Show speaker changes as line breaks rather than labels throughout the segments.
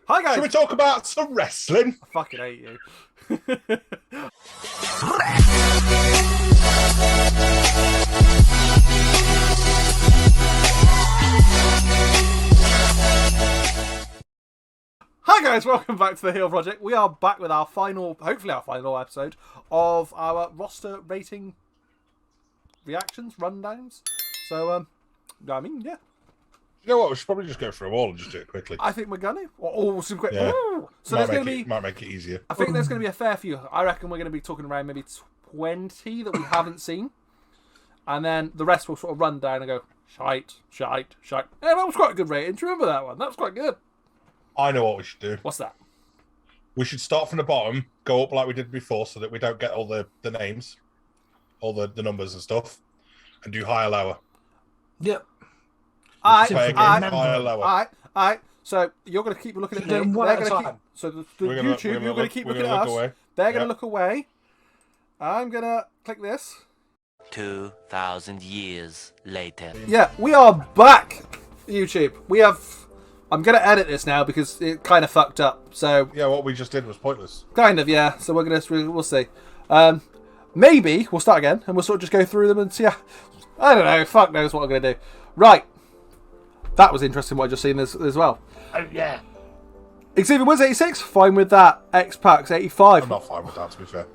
Hi guys!
Should we talk about some wrestling?
I fucking hate you. Hi guys, welcome back to the Heel Project. We are back with our final, hopefully our final episode of our roster rating reactions, rundowns. So, I mean, yeah.
You know what? We should probably just go through them all and just do it quickly.
I think we're gonna. Or some quick.
Yeah.
So there's gonna be.
Might make it easier.
I think there's gonna be a fair few. I reckon we're gonna be talking around maybe 20 that we haven't seen, and then the rest will sort of run down and go shite. Yeah, that was quite a good rating. Do you remember that one? That was quite good.
I know what we should do.
What's that?
We should start from the bottom, go up like we did before, so that we don't get all the names, all the numbers and stuff, and do higher, lower.
Yep.
Higher, lower.
All right. So you're going to keep looking at me.
One at a time.
So the YouTube, you're going to keep looking at us.
Away.
They're going to look away. I'm going to click this.
2,000 years later.
Yeah, we are back, YouTube. We have... I'm going to edit this now because it kind of fucked up. So
Yeah, what we just did was pointless.
kind of, yeah. So we'll see. Maybe we'll start again and we'll sort of just go through them and see. I don't know. Fuck knows what I'm going to do. Right. That was interesting what I just seen as well.
Oh, yeah.
Xavier Woods 86, fine with that. X-Pax 85.
I'm not fine with that, to be fair.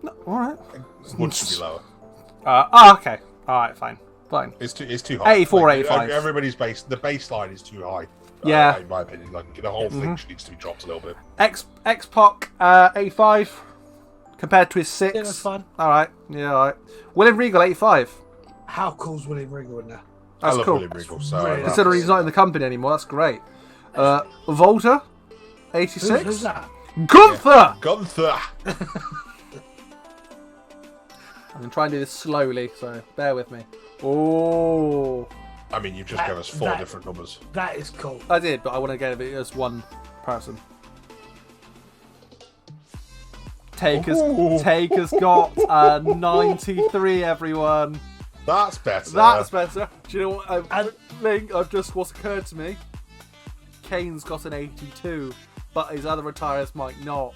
No, alright.
Wood should be lower.
Okay. Alright, fine.
It's too high.
84, 85.
Everybody's the baseline is too high.
Yeah.
In my opinion, like the whole thing needs to be dropped a little bit.
X-Pac 85 compared to his 6.
Yeah, that's fine.
Alright. Yeah, alright. William Regal 85.
How cool's William Regal in there?
That's
I love
cool.
William Regal, so
Really?
Considering he's not in the company anymore, that's great. Volta 86.
Who's that?
Gunther!
Gunther.
I'm going to try and do this slowly, so bear with me. Oh,
I mean, you've just given us four different numbers.
That is cool.
I did, but I want to get it as one person. Taker's got a 93, everyone.
That's better.
That's better. Do you know what? What's occurred to me? Kane's got an 82, but his other retires might not.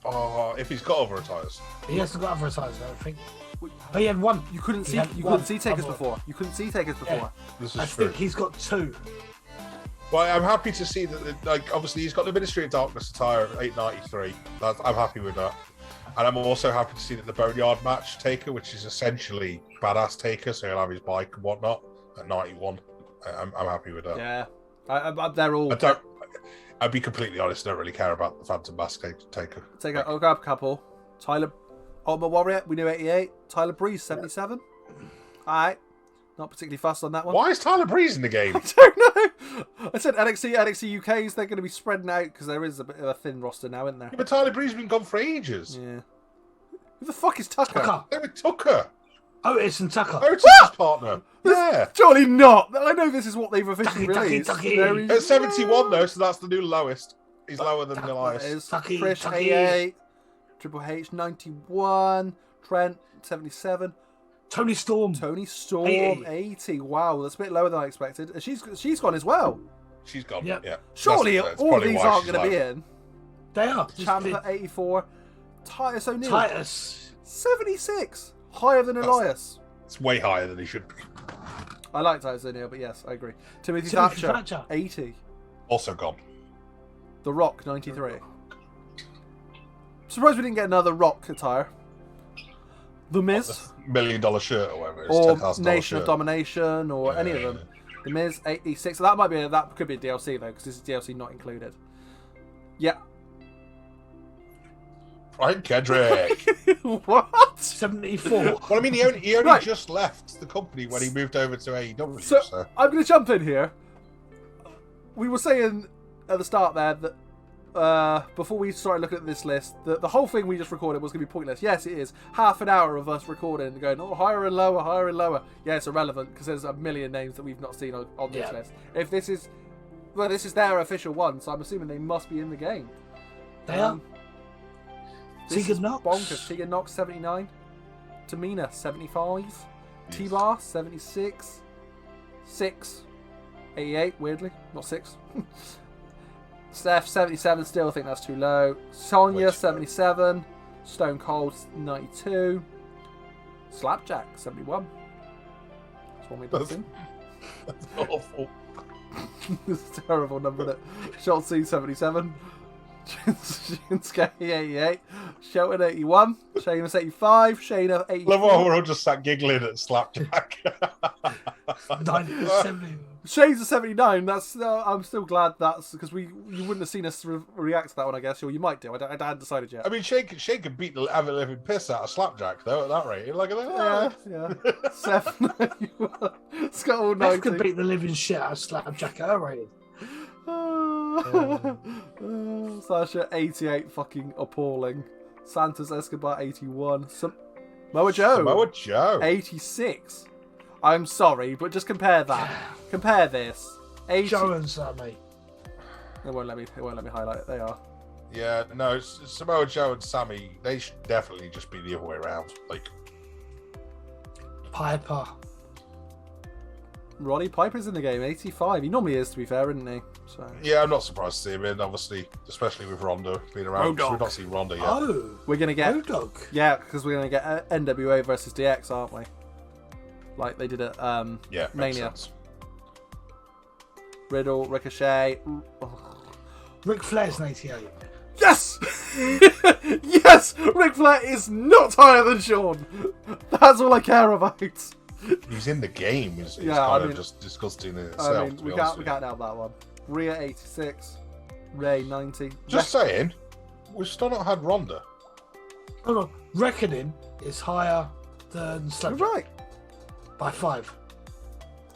Oh, if he's got other tires.
He hasn't got other sides, I don't think. Oh, he had one.
You couldn't see Takers before. You couldn't see Takers before.
Yeah.
This
I
is true.
think he's got 2.
Well, I'm happy to see that. Like, obviously, he's got the Ministry of Darkness attire at 893. I'm happy with that, and I'm also happy to see that the Boneyard match Taker, which is essentially badass Taker, so he'll have his bike and whatnot at 91. I'm happy with that.
Yeah, they're all.
I'd be completely honest. I don't really care about the Phantom Mask Taker.
I'll grab a couple. Tyler, Ultimate Warrior, we knew 88. Tyler Breeze 77. Alright. Not particularly fussed on that one.
Why is Tyler Breeze in the game?
I don't know. I said NXT UK's, they're going to be spreading out because there is a bit of a thin roster now, isn't there?
Yeah, but Tyler Breeze has been gone for ages.
Yeah. Who the fuck is Tucker?
They were Tucker.
Otis and Tucker.
Otis' his partner. Yeah.
Surely not. I know this is what they've officially
Tucky,
released.
Tucky.
There
At 71 though, so that's the new lowest. He's lower than
that
Elias.
is
Tucky,
Trish
Tucky.
88. Triple H 91. Trent 77.
Tony Storm.
Tony Storm
80.
80. Wow, that's a bit lower than I expected. And she's gone as well.
She's gone.
Yep.
Yeah.
Surely
That's
all of
probably
these
why
aren't
she's
going to be
low.
in.
They are.
Ciampa 84. Titus O'Neil
Titus.
76. Higher than Elias.
It's way higher than he should be.
I like Titus O'Neil, but yes, I agree. Timothy
Timothy
Thatcher
Thatcher.
80.
Also gone.
The Rock 93. Surprised we didn't get another Rock attire. The Miz.
$1 million shirt or whatever. It's
Or
$10,000
Nation
shirt.
of Domination, or any of them. The Miz 86. So that could be a DLC though, because this is DLC not included. Yeah.
Brian Kendrick.
What?
74.
Well, I mean, he only
Right.
just left the company when he moved over to AEW.
So
So
I'm going to jump in here. We were saying at the start there that before we started looking at this list, the whole thing we just recorded was going to be pointless. Yes, it is. Half an hour of us recording and going, oh, higher and lower, higher and lower. Yeah, it's irrelevant because there's a million names that we've not seen on this list. If this is, well, this is their official one, so I'm assuming they must be in the game.
They are.
Tegan
Knox.
Bonkers. Tegan Knox 79. Tamina 75. T-Bar 76. 6. 88, weirdly. Not 6. Steph 77, still think that's too low. Sonya
Which,
77, Stone Cold 92, Slapjack 71. That's one we booked in.
That's awful.
This is a terrible number, isn't it? Shotzi 77, Shinsuke 88, Shelton 81, Sheamus 85, Shayna 84.
Love how we're all just sat giggling at Slapjack.
70.
Shades of 79. That's. I'm still glad that's because you wouldn't have seen us react to that one, I guess, or you might do. I hadn't decided yet.
I mean, Shane could beat the living piss out of Slapjack though at that rate. Like,
Yeah. 791. Scott all
Beth
90.
could beat the living shit out of Slapjack at her rating.
Sasha 88, fucking appalling. Santos Escobar 81. Samoa Joe
Samoa Joe
86. I'm sorry, but just compare that. Compare this. 80.
Joe and Sammy.
It won't let me highlight it. They are.
Yeah, no, Samoa Joe and Sammy, they should definitely just be the other way around. Like,
Piper.
Roddy Piper's in the game, 85. He normally is, to be fair, isn't he? So
yeah, I'm not surprised to see him in, obviously, especially with Ronda being around.
Road
We've not seen Ronda yet.
Oh.
we're gonna get
Dog.
yeah, because we're gonna get NWA versus DX, aren't we? Like they did at
Yeah, makes
Mania.
sense.
Riddle, Ricochet.
Ric Flair's an 88.
Yes! Yes! Ric Flair is not higher than Sean. That's all I care about.
He's in the game. It's
Yeah,
kind
I mean-
of just disgusting in
I
itself.
mean,
to
we
be honest
can't
with you.
nail that one. Rhea 86, Ray 90.
Just saying, we've still not had Ronda.
Hold on. Reckoning is higher than
You're
Slapjack
right.
by 5.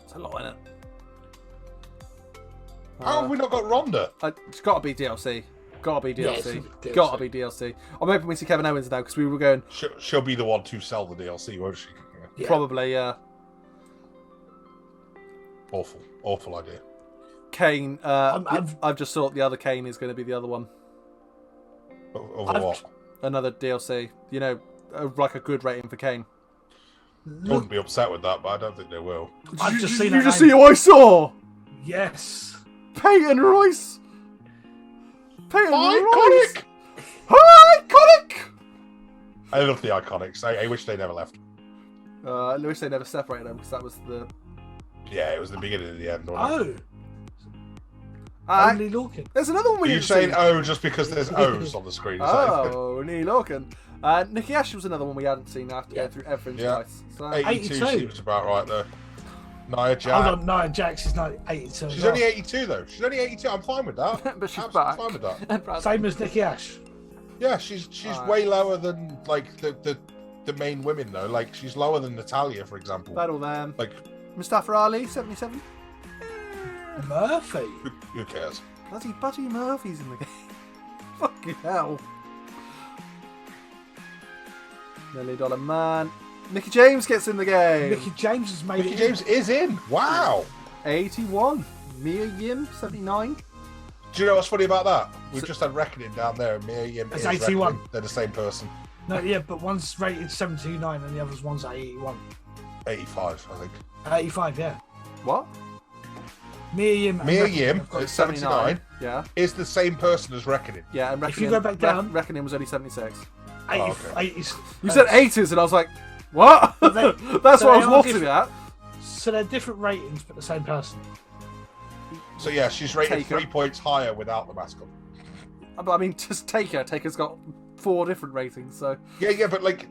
It's a lot in it.
How have we not got Ronda?
It's got to be DLC. Got to be
Yeah, it's
DLC.
DLC.
Got to be DLC. I'm hoping we see Kevin Owens now because we were going
She'll be the one to sell the DLC, won't she?
Yeah.
probably
Awful idea.
Kane.
I'm-
I've just thought the other Kane is going to be the other one.
Over
I've-
what?
Another DLC. You know, like a good rating for Kane.
I wouldn't be upset with that, but I don't think they will.
I've just seen
You
that
just
name.
see who I saw.
Yes.
Peyton Royce. Peyton Royce.
Iconic!
Iconic.
I love the Iconics. I wish they never left.
I wish they never separated them because that was the.
Yeah, it was the beginning and the end. Wasn't it?
Oh. Only Lorcan.
There's another one we
Are you
didn't
saying
see.
oh just because there's O's on the screen? Is that it?
Oh, Neil Lorcan. Nikki Ash was another one we hadn't seen after going through everything
Yeah.
twice. So,
82
82.
seems about right though. Nia Jax.
Hold on, no, Jax is not 82.
She's only 82 though. She's only 82. I'm fine with that.
but she's
Absolutely
back.
fine with that.
Brad-
Same as Nikki Ash.
Yeah, she's
Alright.
way lower than like the main women though. Like she's lower than Natalia, for example.
Battle them.
Like
Mustafa Ali, 77.
Murphy.
who cares?
Bloody Buddy Murphy's in the game. Fucking hell. $1 Million Man. Mickey James gets in the game.
Mickey James has made
Mickey
it.
James is in. Wow.
81. Mia Yim, 79.
Do you know what's funny about that? We've just had Reckoning down there, and Mia Yim
It's
is
81.
Reckoning. They're the same person.
No, yeah, but one's rated 79 and the other's one's 81.
85, I think.
85, yeah.
What?
Mia Yim. and
Mia
Reckoning
Yim
have got-
at 79
Yeah.
is the same person as Reckoning.
Yeah, and
If you go back down-
Reckoning was only 76.
80,
Oh, okay.
80s.
You said 80s, and I was like, what?
But they-
That's
so
what I
they
was
are
watching
different.
at.
So they're different ratings, but the same person.
So yeah, she's rated
Taker.
3 points higher without the mask on.
But I mean, just Taker. Taker's got 4 different ratings, so.
Yeah, but like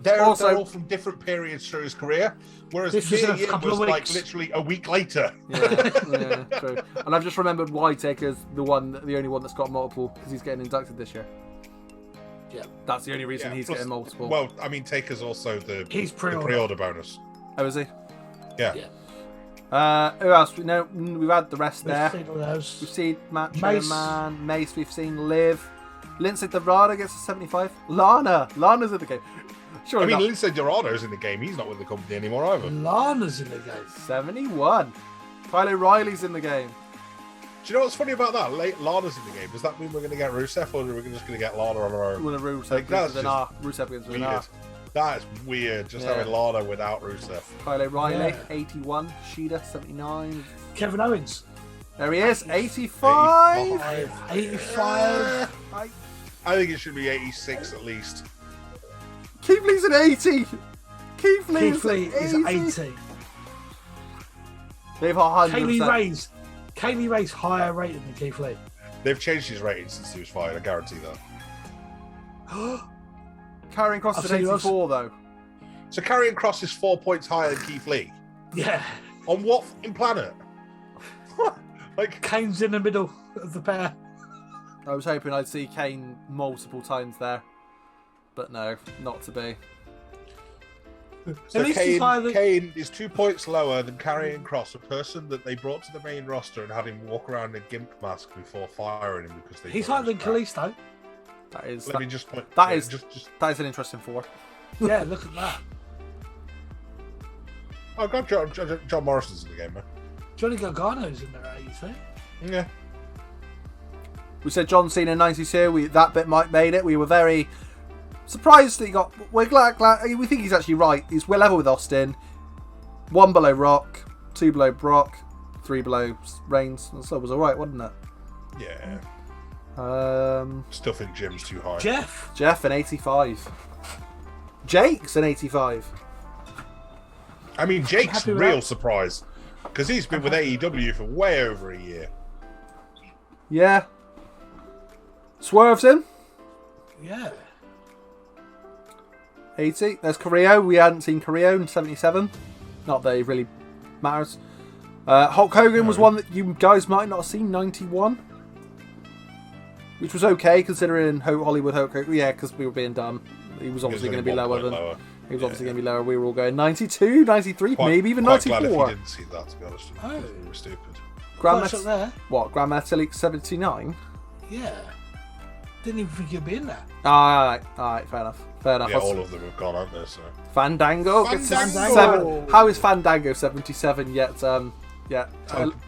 they're
Also-
all from different periods through his career, whereas
This was in
Mia
a
Yim
couple
was
of
like
weeks.
literally a week later.
Yeah, true. And I've just remembered why Taker's the only one that's got multiple, because he's getting inducted this year.
Yeah.
That's the only reason
Yeah,
he's
plus-
getting multiple.
Well, I mean, Taker's also the
He's
the
pre-order.
pre-order bonus.
Oh, is he?
Yeah.
Who else? No, we've had the rest
We've
there.
seen all those.
We've seen Macho
Mace.
Man, Mace. We've seen Liv. Lindsay Dorado gets a 75. Lana's in the game. Sure,
I mean,
not.
Lindsay Dorato's in the game. He's not with the company anymore either.
Lana's in the game.
71. Kyle O'Reilly's in the game.
Do you know what's funny about that? Lana's in the game. Does that mean we're going to get Rusev, or are we just going to get Lana on her own?
With a Rusev
Like,
begins
that's
with an R. Rusev begins with an R.
Weird. That is weird. Just
Yeah.
having Lana without Rusev.
Kyle O'Reilly,
Yeah.
81. Sheeta, 79.
Kevin Owens.
There he is, 85.
85.
I think it should be 86 at least.
Keith Lee's an 80. Keith Lee
is 80.
They've 100%.
Kaylee Ray's higher rated than Keith Lee.
They've changed his rating since he was fired. I guarantee that.
Karrion Kross is an 84 though.
So Karrion Kross is 4 points higher than Keith Lee.
Yeah.
On what fucking planet? Like
Kane's in the middle of the pair.
I was hoping I'd see Kane multiple times there, but no, not to be.
So
At least he's higher than...
Kane is 2 points lower than Karrion Kross, a person that they brought to the main roster and had him walk around in a gimp mask before firing him because they.
He's higher than Kalisto.
That is.
Let me just point.
That is an interesting four.
Yeah, look at that.
Oh God, John Morrison's in the game, man.
Johnny Gargano's in there at 83.
Yeah.
We said John Cena 92. That bit made it. We were very surprised that he got. We're glad. We think he's actually right. We're level with Austin. 1 below Rock, 2 below Brock, 3 below Reigns. So it was alright, wasn't it?
Yeah. Still think Jim's too high.
Jeff an 85. Jake's an 85.
I mean, Jake's a real surprise because he's been with AEW for way over a year.
Yeah. Swerve's in.
Yeah.
80. There's Carrillo. We hadn't seen Carrillo in 77. Not that it really matters. Hulk Hogan was one that you guys might not have seen, 91. Which was okay considering Hollywood Hulk Hogan. Yeah, because we were being dumb. He was obviously going to be lower than. He was obviously going to be lower. We were all going 92, 93, maybe even 94.
Glad if you didn't see that, to be honest.
Oh.
We were stupid.
Grand Metalik 79?
Yeah. Didn't even think you'd be in there.
Alright, fair enough.
Yeah, all of them have gone, haven't they? So.
Fandango. How is Fandango 77 yet? Yeah.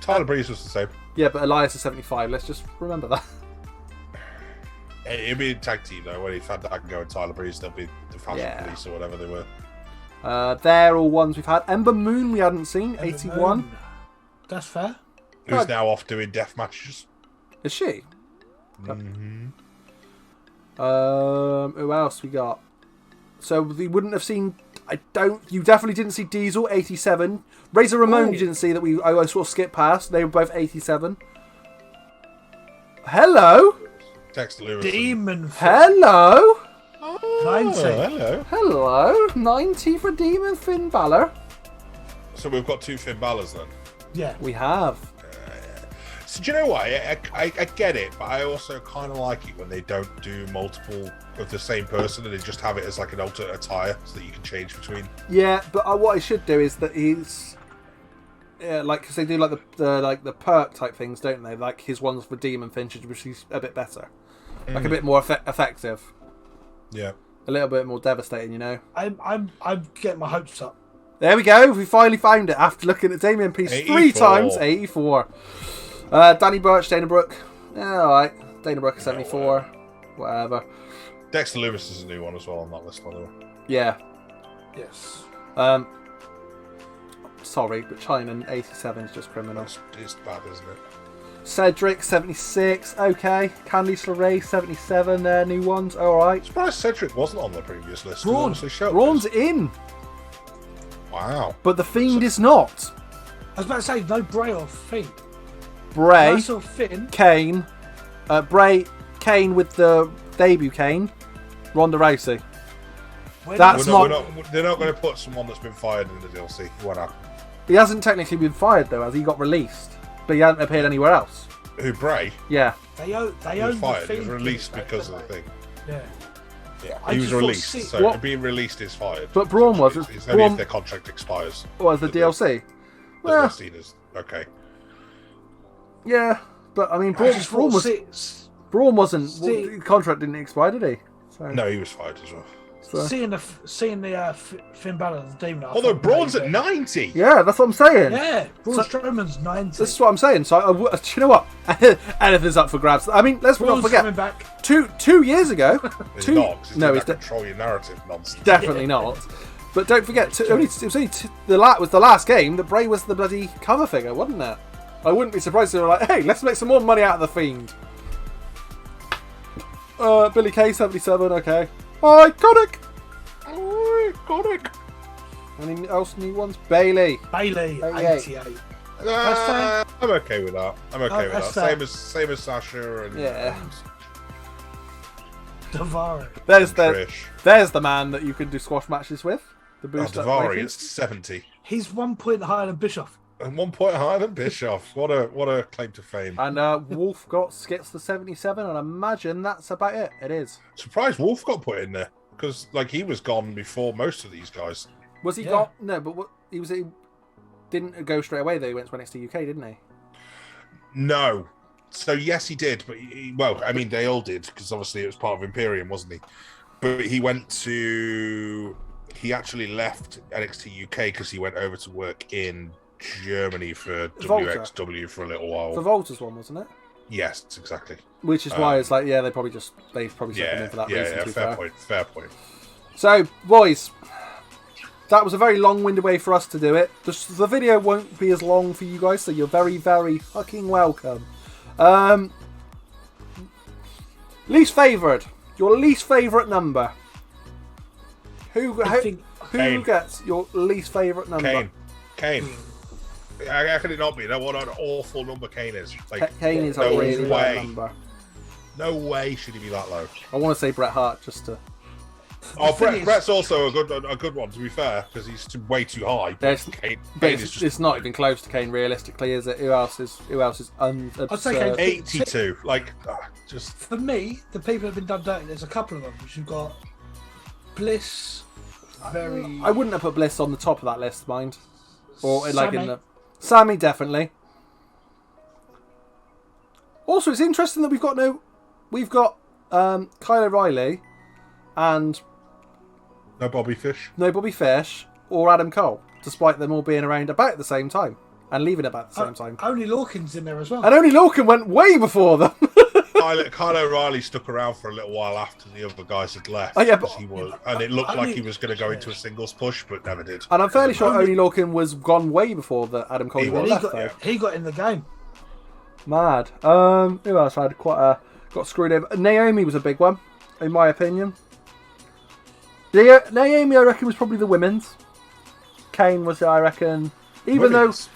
Tyler Breeze was the same.
Yeah, but Elias is 75. Let's just remember that.
It'd be a tag team though. When Fandango and Tyler Breeze, they'll be the Fashion Police or whatever they were.
They're all ones we've had. Ember Moon we hadn't seen. 81.
Moon. That's fair.
Who's now off doing death matches?
Is she?
Mm-hmm.
Who else we got? So we wouldn't have seen. You definitely didn't see Diesel 87. Razor Ramon you didn't see that I sort of skipped past. They were both 87. Hello.
Dexter Lewis.
Demon.
Hello.
90.
Hello. 90 for Demon Finn Balor.
So we've got 2 Finn Balors then.
Yeah, we have.
So do you know what? I get it, but I also kind of like it when they don't do multiple of the same person and they just have it as like an alternate attire so that you can change between.
Yeah, but what I should do is that he's like because they do like the perk type things, don't they? Like his ones for Demon Finch, which is a bit better, like a bit more effective.
Yeah,
a little bit more devastating, you know.
I'm getting my hopes up.
There we go. We finally found it after looking at Damian Priest 3 times. 84. Danny Burch, Dana Brooke. Yeah, alright. Dana Brooke 74. Whatever.
Dexter Lewis is a new one as well on that list, by the way.
Yeah.
Yes.
Sorry, but China 87 is just criminal.
It's bad, isn't it?
Cedric 76. Okay. Candice LeRae 77. They're new ones. Alright.
Surprised Cedric wasn't on the previous list.
Braun's in.
Wow.
But the Fiend is not.
I was about to say, no Bray or Fiend.
Bray,
nice or Finn.
Kane, Kane with the debut Kane, Ronda Rousey.
They're not going to put someone that's been fired in the DLC. Why not?
He hasn't technically been fired though, as he got released, but he hasn't appeared anywhere else.
Who, Bray?
Yeah.
They own
fired.
The
he was released because of the thing.
Yeah.
Yeah, he was released, so being released is fired.
But Braun was.
It's only if their contract expires.
Was the DLC?
Well, seen as okay.
Yeah, but I mean, Braun wasn't. The contract didn't expire, did he? So.
No, he was fired as well.
So. Seeing the Finn Balor and the Demon.
Although Braun's at 90.
Yeah, that's what I'm saying.
Yeah, Braun Strowman's 90.
This is what I'm saying. So, you know what? Anything's up for grabs. I mean, let's not forget.
Back.
Two years ago.
He's not control your narrative nonsense.
Definitely not. But don't forget, it was the last game that Bray was the bloody cover figure, wasn't it? I wouldn't be surprised if they were like, hey, let's make some more money out of the Fiend. Billy Kay 77, okay. Iconic! Iconic! Any else new ones? Bailey
88.
I'm okay with that. I'm okay with that.
fair.
Same as Sasha and
Davari.
There's the man that you can do squash matches with. The boost
Davari is 70.
He's 1 point higher than Bischoff.
And 1 point higher than Bischoff. What a claim to fame.
And Wolf gets the 77, and I imagine that's about it. It is.
Surprised Wolf got put in there because like he was gone before most of these guys.
Was he gone? No, but what he didn't go straight away though. He went to NXT UK, didn't he?
No. So yes, he did, but well, I mean, they all did because obviously it was part of Imperium, wasn't he? But he actually left NXT UK because he went over to work in Germany for
Volta.
WXW for a little while.
The Volta's one, wasn't it?
Yes, exactly.
Which is why it's like, they've probably set them in for that reason.
Fair point.
So, boys, that was a very long-winded way for us to do it. The video won't be as long for you guys, so you're very, very fucking welcome. Least favourite. Your least favourite number. Who gets your least favourite number?
Kane. How can it not be? That what an awful number Kane is. Like,
Kane is a really bad number.
No way should he be that low.
I want to say Bret Hart just to.
Oh, Bret's also a good one, to be fair, because he's way too high. But Kane is just...
It's not even close to Kane, realistically, is it? Who else is
I'd say Kane
82. Like, just
for me, the people that have been done dirty. There's a couple of them. Which you've got Bliss.
I wouldn't have put Bliss on the top of that list, mind. Or like
Sammy.
in the Sammy, definitely. Also, it's interesting that we've got Kyle O'Reilly and
no Bobby Fish
or Adam Cole, despite them all being around about at the same time and leaving about the same time.
Only Lorcan's in there as well.
And only Lorcan went way before them.
Kyle O'Reilly stuck around for a little while after the other guys had left.
Oh, yeah, but
and it looked like he was going to go into a singles push, but never did.
And I'm fairly sure only Lorcan was gone way before the Adam Cole left.
He got in the game.
Mad. Who else had got screwed over? Naomi was a big one, in my opinion. Naomi, I reckon, was probably the women's. Kane was, I reckon,
women's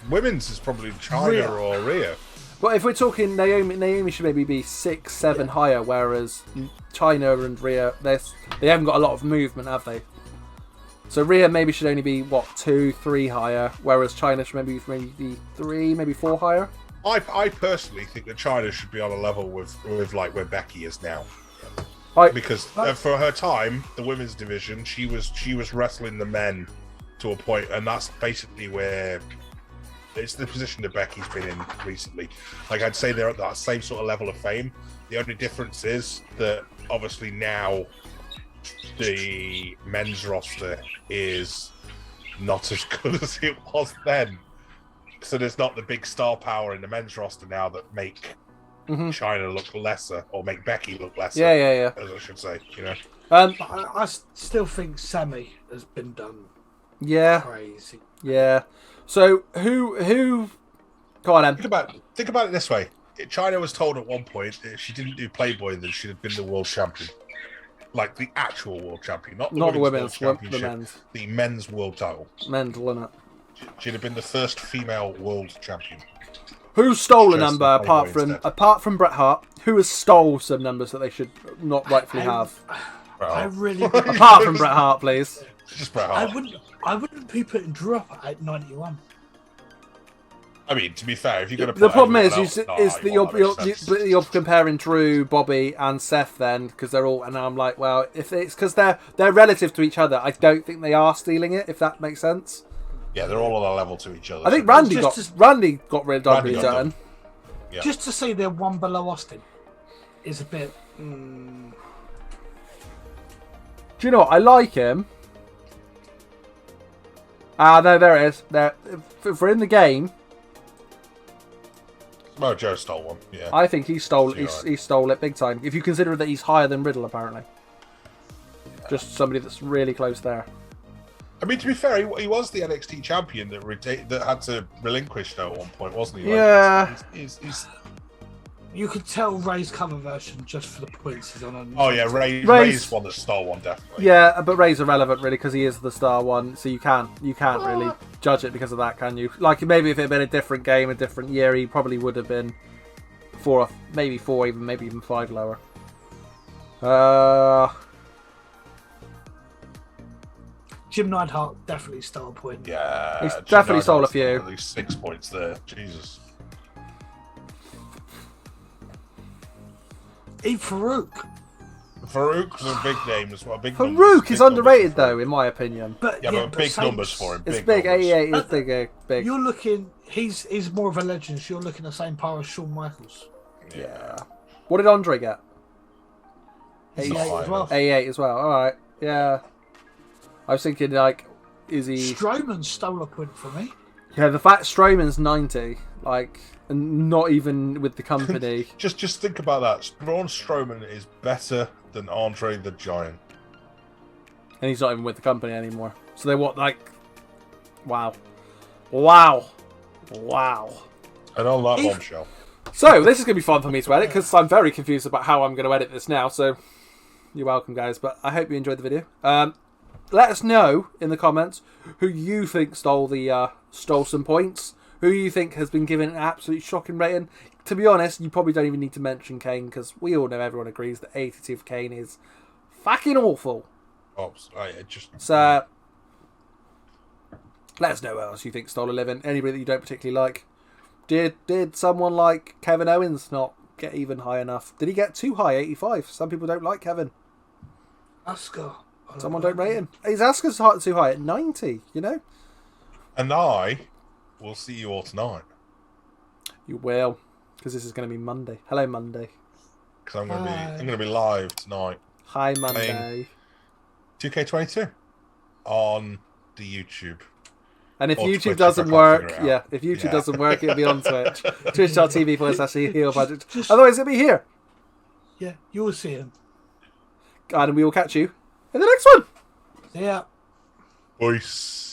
is probably China or Rhea.
But if we're talking Naomi should maybe be 6, 7 higher, whereas China and Rhea, they haven't got a lot of movement, have they? So Rhea maybe should only be 2, 3 higher, whereas China should maybe be 3, maybe 4 higher.
I personally think that China should be on a level with like where Becky is now. Because for her time, the women's division, she was wrestling the men to a point, and that's basically where it's the position that Becky's been in recently. Like, I'd say they're at that same sort of level of fame. The only difference is that obviously now the men's roster is not as good as it was then. So there's not the big star power in the men's roster now that make China look lesser, or make Becky look lesser.
Yeah.
As I should say, you know.
I still think Sammy has been done.
Yeah.
Crazy.
Yeah. So who? Go on, Em.
Think about it this way: China was told at one point that if she didn't do Playboy, then she'd have been the world champion, like the actual world champion, not the women's world championship,
the men's.
The men's world title.
Mental, isn't it?
She'd have been the first female world champion.
Who stole a number apart from Bret Hart? Who has stole some numbers that they should not rightfully have?
I really
apart from Bret Hart, please.
Just Bret Hart.
I wouldn't be putting Drew up at 91.
I mean, to be fair, if you're going to
the problem is that you're comparing Drew, Bobby, and Seth then, because they're all, and I'm like, well, if it's because they're relative to each other, I don't think they are stealing it. If that makes sense.
Yeah, they're all on a level to each other.
I think Randy got rid of done.
Yeah. Just to say they're one below Austin is a bit.
Do you know what? I like him. No, there it is. There, for in the game.
Well, Joe stole one. Yeah,
I think he stole it big time. If you consider that he's higher than Riddle, apparently. Just somebody that's really close there.
I mean, to be fair, he was the NXT champion that had to relinquish though at one point, wasn't he?
Yeah.
He's...
You could tell Ray's cover version just for the points he's on.
Oh yeah, Ray's one, the star one, definitely.
Yeah, but Ray's irrelevant really because he is the star one, so you can't really judge it because of that, can you? Like maybe if it had been a different game, a different year, he probably would have been maybe 4, maybe even 5 lower.
Jim Neidhart definitely stole a point.
Yeah,
he's definitely stole a few.
At least 6 points there. Jesus.
Even Farouk.
Farouk's a big name as well.
Farouk is underrated though, in my opinion.
But
but big numbers for him.
It's big. 88 is big.
You're looking. He's more of a legend. So you're looking the same power as Shawn Michaels.
Yeah. What did Andre get?
88 as well.
88 as well. All right. Yeah. I was thinking like, is he?
Strowman stole a point for me.
Yeah, the fact Strowman's 90, like, and not even with the company.
just think about that. Braun Strowman is better than Andre the Giant,
and he's not even with the company anymore. So they what, like, wow.
And on that bombshell.
So this is gonna be fun for me to edit because I'm very confused about how I'm going to edit this now. So you're welcome, guys. But I hope you enjoyed the video. Let us know in the comments who you think stole some points. Who you think has been given an absolute shocking rating. To be honest, you probably don't even need to mention Kane because we all know, everyone agrees that 82 for Kane is fucking awful. So let us know what else you think stole a living. Anybody that you don't particularly like. Did someone like Kevin Owens not get even high enough? Did he get too high, 85? Some people don't like Kevin.
Asuka.
Someone don't rate him. His Asuka's too high at 90, you know?
And I will see you all tonight.
You will, because this is going to be Monday. Hello, Monday.
Because I'm going to be live tonight.
Hi, Monday.
2K22 on the YouTube.
And if YouTube doesn't work, if YouTube doesn't work, it'll be on Twitch. Twitch.tv/heel-budget. Otherwise, it'll be here.
Yeah, you will see him.
And we will catch you in the next one.
Yeah.
Peace.